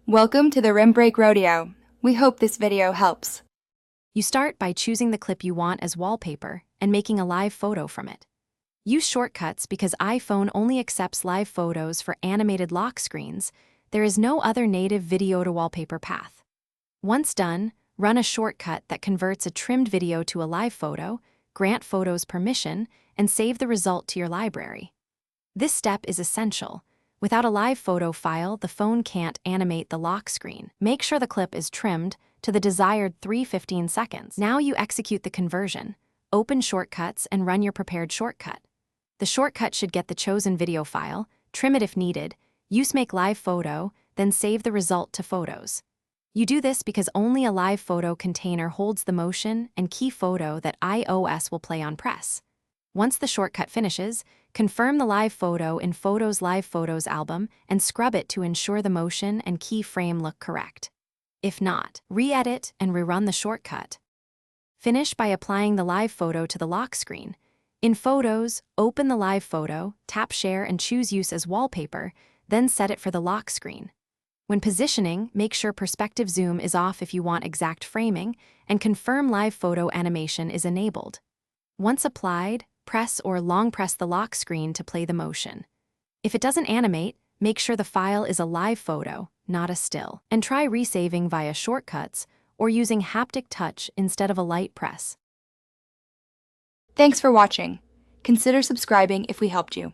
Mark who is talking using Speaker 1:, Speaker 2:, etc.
Speaker 1: Welcome to the Rim Break Rodeo. We hope this video helps.
Speaker 2: You start by choosing the clip you want as wallpaper and making a live photo from it. Use shortcuts because iPhone only accepts live photos for animated lock screens. There is no other native video to wallpaper path. Once done, run a shortcut that converts a trimmed video to a live photo, grant photos permission, and save the result to your library. This step is essential. Without a live photo file, the phone can't animate the lock screen. Make sure the clip is trimmed to the desired 3:15 seconds. Now you execute the conversion. Open Shortcuts and run your prepared shortcut. The shortcut should get the chosen video file, trim it if needed, use Make Live Photo, then save the result to Photos. You do this because only a live photo container holds the motion and key photo that iOS will play on press. Once the shortcut finishes, confirm the live photo in Photos Live Photos album and scrub it to ensure the motion and key frame look correct. If not, re-edit and rerun the shortcut. Finish by applying the live photo to the lock screen. In Photos, open the live photo, tap Share and choose Use as Wallpaper, then set it for the lock screen. When positioning, make sure perspective zoom is off if you want exact framing, and confirm live photo animation is enabled. Once applied, press or long press the lock screen to play the motion. If it doesn't animate, make sure the file is a live photo, not a still, and try resaving via shortcuts or using haptic touch instead of a light press.
Speaker 1: Thanks for watching. Consider subscribing if we helped you.